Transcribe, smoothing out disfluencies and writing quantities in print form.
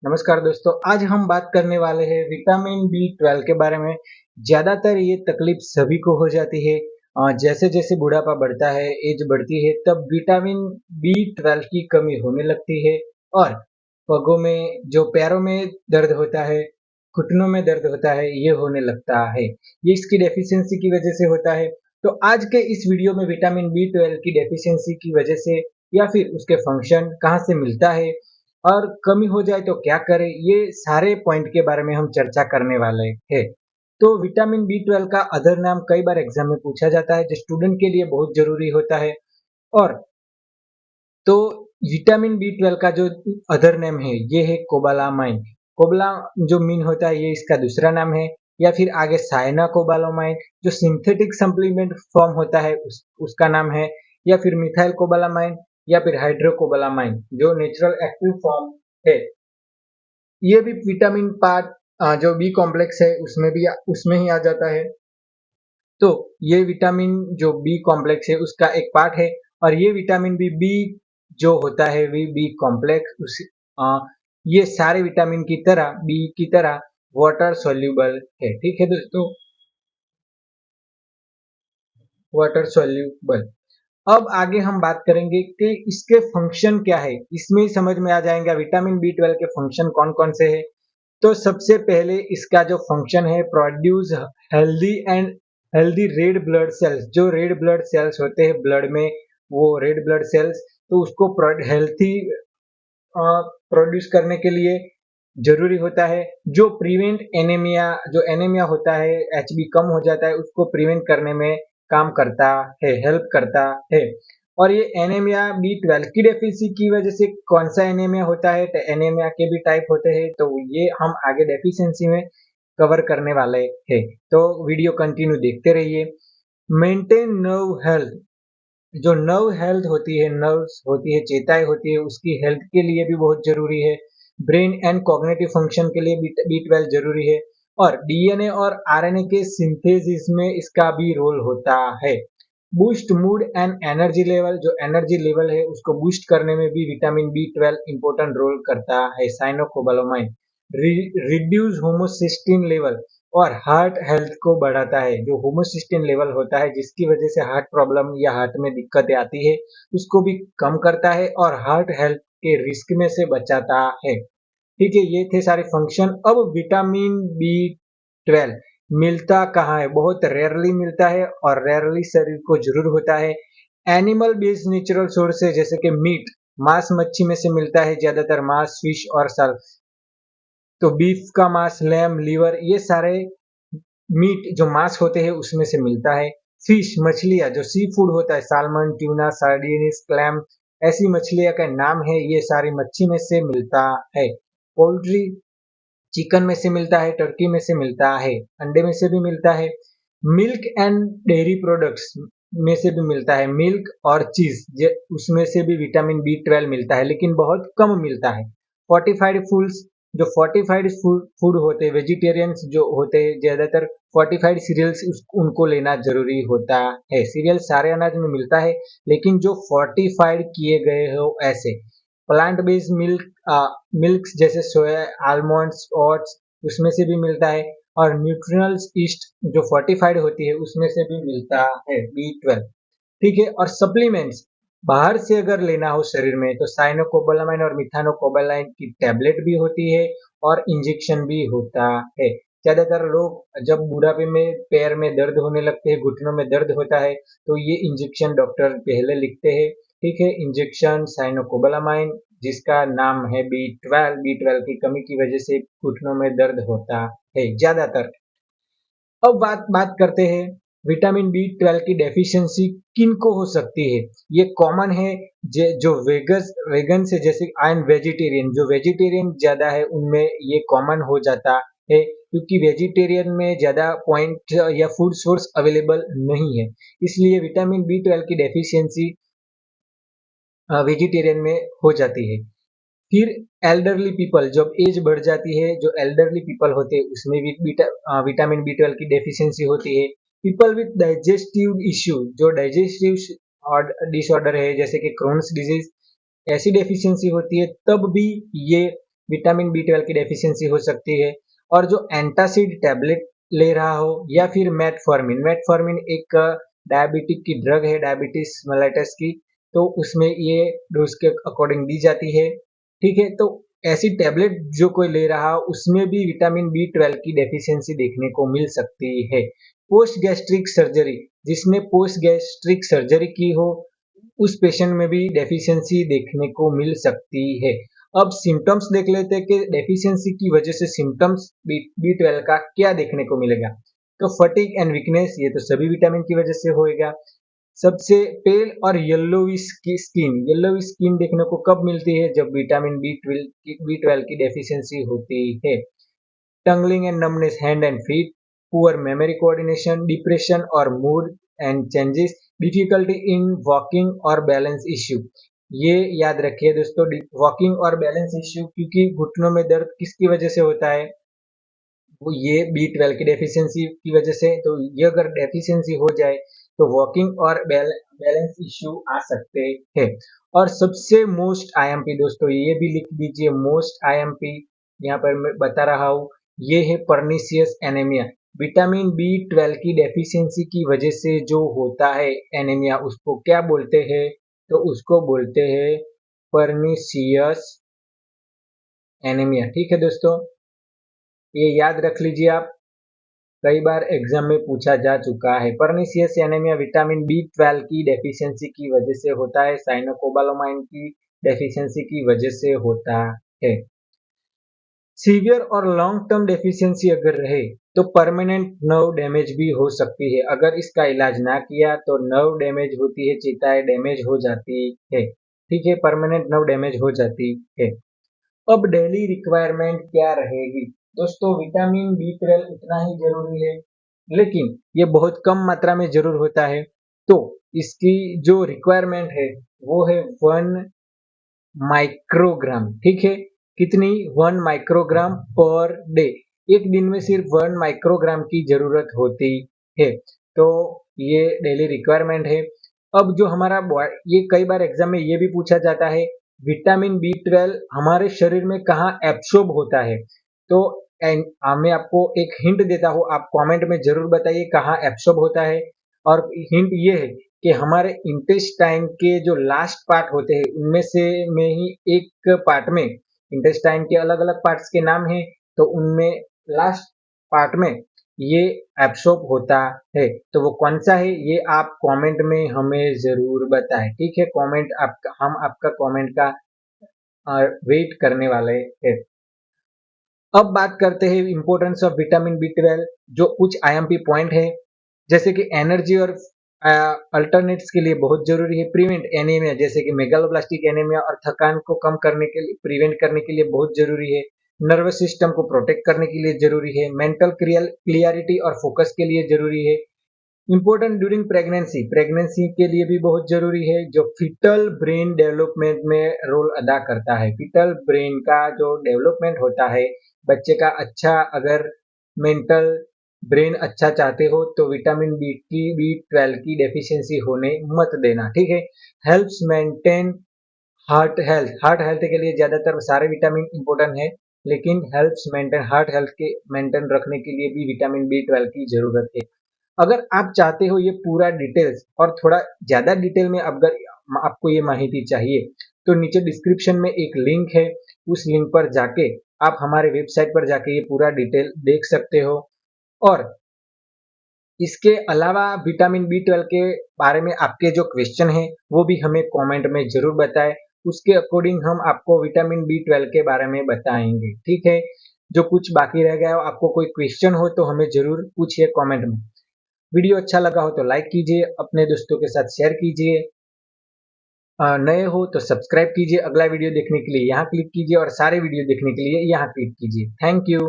नमस्कार दोस्तों, आज हम बात करने वाले हैं विटामिन बी 12 के बारे में। ज़्यादातर ये तकलीफ सभी को हो जाती है। जैसे जैसे बुढ़ापा बढ़ता है, एज बढ़ती है, तब विटामिन बी 12 की कमी होने लगती है और पगों में, जो पैरों में दर्द होता है, घुटनों में दर्द होता है, ये होने लगता है। ये इसकी डेफिशिएंसी की वजह से होता है। तो आज के इस वीडियो में विटामिन बी 12 की डेफिशिएंसी की वजह से या फिर उसके फंक्शन कहाँ से मिलता है और कमी हो जाए तो क्या करें, ये सारे पॉइंट के बारे में हम चर्चा करने वाले हैं। तो विटामिन बी 12 का अदर नाम कई बार एग्जाम में पूछा जाता है, जो स्टूडेंट के लिए बहुत जरूरी होता है। और तो विटामिन बी 12 का जो अदर नेम है, ये है कोबालामाइन। कोबला जो मीन होता है, ये इसका दूसरा नाम है। या फिर आगे साइना कोबालामाइन, जो सिंथेटिक सप्लीमेंट फॉर्म होता है, उसका नाम है। या फिर मिथाइल कोबालामाइन या फिर हाइड्रोकोबालामाइन, जो नेचुरल एक्टिव फॉर्म है। ये भी विटामिन पार्ट, जो बी कॉम्प्लेक्स है, उसमें ही आ जाता है। तो ये विटामिन जो बी कॉम्प्लेक्स है, उसका एक पार्ट है। और ये विटामिन बी बी जो होता है, वी बी कॉम्प्लेक्स अ, ये सारे विटामिन की तरह, बी की तरह वाटर सोल्यूबल है। ठीक है दोस्तों, वाटर सोल्यूबल। अब आगे हम बात करेंगे कि इसके फंक्शन क्या है। इसमें ही समझ में आ जाएगा विटामिन बी 12 के फंक्शन कौन कौन से है। तो सबसे पहले इसका जो फंक्शन है, produce healthy and healthy red blood cells. जो रेड ब्लड सेल्स होते हैं ब्लड में, वो रेड ब्लड सेल्स, तो उसको हेल्थी प्रोड्यूस करने के लिए जरूरी होता है। जो प्रिवेंट एनीमिया, जो एनीमिया होता है, एचबी कम हो जाता है, उसको प्रिवेंट करने में काम करता है, हेल्प करता है। और ये एनीमिया बी 12 की डेफिशिएंसी की वजह से कौन सा एनीमिया होता है, तो एनीमिया के भी टाइप होते हैं, तो ये हम आगे डेफिशिएंसी में कवर करने वाले हैं। तो वीडियो कंटिन्यू देखते रहिए। Maintain nerve health. जो नर्व हेल्थ होती है, नर्व्स होती है, चेताएं होती है, उसकी हेल्थ के लिए भी बहुत जरूरी है। ब्रेन एंड कॉग्निटिव फंक्शन के लिए बी 12 जरूरी है। और डीएनए और आरएनए के सिंथेसिस में इसका भी रोल होता है। Boost mood and energy level. जो एनर्जी लेवल है, उसको बूस्ट करने में भी विटामिन बी 12 इंपॉर्टेंट रोल करता है। साइनोकोबालामाइन रिड्यूस होमोसिस्टिन लेवल और हार्ट हेल्थ को बढ़ाता है। जो होमोसिस्टिन लेवल होता है, जिसकी वजह से हार्ट प्रॉब्लम या हार्ट में दिक्कतें आती है, उसको भी कम करता है और हार्ट हेल्थ के रिस्क में से बचाता है। ठीक है, ये थे सारे फंक्शन। अब विटामिन बी 12 मिलता कहाँ है? बहुत रेयरली मिलता है और रेयरली शरीर को जरूर होता है। एनिमल बेस्ड नेचुरल सोर्स है, जैसे कि मीट, मांस मच्छी में से मिलता है ज्यादातर, मांस, फिश और साल। तो बीफ का मांस, लैम, लीवर, ये सारे मीट जो मांस होते हैं उसमें से मिलता है। फिश, मछलियां, जो सी फूड होता है, सालमन, ट्यूना, सार्डिनिस, क्लैम, ऐसी मछलियां का नाम है, ये सारी मच्छी में से मिलता है। पोल्ट्री, चिकन में से मिलता है, टर्की में से मिलता है, अंडे में से भी मिलता है। मिल्क एंड डेयरी प्रोडक्ट्स में से भी मिलता है, मिल्क और चीज, उसमें से भी विटामिन बी 12 मिलता है, लेकिन बहुत कम मिलता है। फोर्टिफाइड फूड्स, जो फोर्टिफाइड फूड होते हैं, वेजिटेरियंस जो होते हैं, ज्यादातर फोर्टिफाइड सीरियल्स उनको लेना जरूरी होता है। सीरियल सारे अनाज में मिलता है, लेकिन जो फोर्टिफाइड किए गए हो, ऐसे प्लांट बेस्ड मिल्क जैसे सोया, आलमंड्स, ओट्स, उसमें से भी मिलता है। और न्यूट्रिनल्स ईस्ट जो फोर्टिफाइड होती है, उसमें से भी मिलता है बी 12। ठीक है, और सप्लीमेंट्स बाहर से अगर लेना हो शरीर में, तो साइनोकोबालामाइन और मिथानोकोबालामाइन की टैबलेट भी होती है और इंजेक्शन भी होता है। ज्यादातर लोग जब बुढ़ापे में पैर में दर्द होने लगते हैं, घुटनों में दर्द होता है, तो ये इंजेक्शन डॉक्टर पहले लिखते हैं। ठीक है, इंजेक्शन साइनोकोबालामाइन, जिसका नाम है बी 12 की कमी की वजह से घुटनों में दर्द होता है ज्यादातर। अब बात बात करते हैं विटामिन बी 12 की डेफिशिएंसी किन को हो सकती है। ये कॉमन है, जो वेगन से, जैसे आई एम वेजिटेरियन, जो वेजिटेरियन ज्यादा है उनमें ये कॉमन हो जाता है, क्योंकि वेजिटेरियन में ज्यादा पॉइंट या फूड सोर्स अवेलेबल नहीं है, इसलिए विटामिन बी 12 की डेफिशिएंसी वेजिटेरियन में हो जाती है। फिर एल्डरली पीपल, जब एज बढ़ जाती है, जो एल्डरली पीपल होते हैं, उसमें भी विटामिन बी 12 की डेफिशिएंसी होती है। पीपल विथ डाइजेस्टिव इश्यू, जो डाइजेस्टिव और डिसऑर्डर है, जैसे कि क्रोन्स डिजीज, ऐसी डेफिशिएंसी होती है, तब भी ये विटामिन बी 12 की डेफिशिएंसी हो सकती है। और जो एंटासिड टैबलेट ले रहा हो या फिर मेटफॉर्मिन, मेटफॉर्मिन एक डायबिटिक की ड्रग है, डायबिटीज मेलाइटस की, तो उसमें ये डोज के अकॉर्डिंग दी जाती है। ठीक है, तो ऐसी टैबलेट जो कोई ले रहा हो उसमें भी विटामिन बी 12 की डेफिशिएंसी देखने को मिल सकती है। पोस्ट गैस्ट्रिक सर्जरी, जिसने पोस्ट गैस्ट्रिक सर्जरी की हो उस पेशेंट में भी डेफिशिएंसी देखने को मिल सकती है। अब सिम्टम्स देख लेते हैं कि डेफिशिएंसी की वजह से सिम्टम्स बी 12 का क्या देखने को मिलेगा। तो फटीग एंड वीकनेस, ये तो सभी विटामिन की वजह से होएगा। सबसे पेल और येलोविश की स्किन, येलोविश स्किन देखने को कब मिलती है? जब विटामिन बी 12 की डेफिशिएंसी होती है। Tingling and numbness hand and feet, poor memory coordination, depression और mood and changes, difficulty in walking और बैलेंस इश्यू। ये याद रखिए दोस्तों, वॉकिंग और बैलेंस इश्यू, क्योंकि घुटनों में दर्द किसकी वजह से होता है? वो ये बी 12 की डेफिशिएंसी की वजह से। तो ये अगर डेफिशिएंसी हो जाए तो वॉकिंग और बैलेंस इश्यू आ सकते हैं। और सबसे मोस्ट आईएमपी दोस्तों, ये भी लिख दीजिए, मोस्ट आईएमपी यहाँ पर मैं बता रहा हूँ, ये है पर्निशियस एनीमिया। विटामिन बी 12 की डेफिशिएंसी की वजह से जो होता है एनीमिया, उसको क्या बोलते हैं? तो उसको बोलते हैं पर्निशियस एनीमिया। ठीक है दोस्तों, ये याद रख लीजिए आप, कई बार एग्जाम में पूछा जा चुका है। पर्निशियस एनीमिया विटामिन बी 12 की डेफिशिएंसी की वजह से होता है, साइनोकोबालामाइन की डेफिशिएंसी की वजह से होता है। सीवियर और लॉन्ग टर्म डेफिशिएंसी अगर रहे तो परमानेंट नर्व डैमेज भी हो सकती है। अगर इसका इलाज ना किया तो नर्व डैमेज होती है, चेताएं डैमेज हो जाती है। ठीक है, परमानेंट नर्व डैमेज हो जाती है। अब डेली रिक्वायरमेंट क्या रहेगी? दोस्तों विटामिन बी 12 उतना ही जरूरी है, लेकिन ये बहुत कम मात्रा में जरूर होता है। तो इसकी जो रिक्वायरमेंट है वो है 1 माइक्रोग्राम। ठीक है, कितनी? 1 माइक्रोग्राम पर डे। एक दिन में सिर्फ 1 माइक्रोग्राम की जरूरत होती है। तो ये डेली रिक्वायरमेंट है। अब जो हमारा ये कई बार एग्जाम में ये भी पूछा जाता है, विटामिन बी 12 हमारे शरीर में कहाँ एब्सॉर्ब होता है? तो मैं आपको एक हिंट देता हूँ, आप कमेंट में जरूर बताइए कहाँ एब्सॉर्ब होता है। और हिंट ये है कि हमारे इंटेस्टाइन के जो लास्ट पार्ट होते हैं उनमें से में ही एक पार्ट में, इंटेस्टाइन के अलग अलग पार्ट्स के नाम हैं, तो उनमें लास्ट पार्ट में ये एब्सॉर्ब होता है। तो वो कौन सा है ये आप कमेंट में हमें जरूर बताएं। ठीक है, कमेंट आपका, हम आपका कमेंट का वेट करने वाले हैं। अब बात करते हैं इंपॉर्टेंस ऑफ विटामिन बी 12। जो कुछ आईएमपी पॉइंट है, जैसे कि एनर्जी और अल्टरनेट्स के लिए बहुत जरूरी है। प्रिवेंट एनीमिया, जैसे कि मेगालोब्लास्टिक एनीमिया और थकान को कम करने के लिए, प्रिवेंट करने के लिए बहुत जरूरी है। नर्वस सिस्टम को प्रोटेक्ट करने के लिए जरूरी है। मेंटल क्लियरिटी और फोकस के लिए जरूरी है। इम्पोर्टेंट ड्यूरिंग प्रेगनेंसी, प्रेगनेंसी के लिए भी बहुत जरूरी है। जो फिटल ब्रेन डेवलपमेंट में रोल अदा करता है, फिटल ब्रेन का जो डेवलपमेंट होता है बच्चे का, अच्छा अगर मेंटल ब्रेन अच्छा चाहते हो तो विटामिन बी 12 की डेफिशिएंसी होने मत देना। ठीक है, helps maintain heart health, heart health के लिए ज्यादातर सारे विटामिन इंपॉर्टेंट है, लेकिन हेल्प्स मेंटेन हार्ट हेल्थ के मेंटेन रखने के लिए भी विटामिन बी 12 की जरूरत है। अगर आप चाहते हो ये पूरा डिटेल्स और थोड़ा ज्यादा डिटेल में अगर आपको ये माहिती चाहिए तो नीचे डिस्क्रिप्शन में एक लिंक है, उस लिंक पर जाके आप हमारे वेबसाइट पर जाके ये पूरा डिटेल देख सकते हो। और इसके अलावा विटामिन बी 12 के बारे में आपके जो क्वेश्चन है वो भी हमें कमेंट में जरूर बताएं, उसके अकॉर्डिंग हम आपको विटामिन बी 12 के बारे में बताएंगे। ठीक है, जो कुछ बाकी रह गया हो, आपको कोई क्वेश्चन हो तो हमें जरूर पूछिए कमेंट में। वीडियो अच्छा लगा हो तो लाइक कीजिए, अपने दोस्तों के साथ शेयर कीजिए। नए हो तो सब्सक्राइब कीजिए। अगला वीडियो देखने के लिए यहाँ क्लिक कीजिए और सारे वीडियो देखने के लिए यहाँ क्लिक कीजिए। Thank you.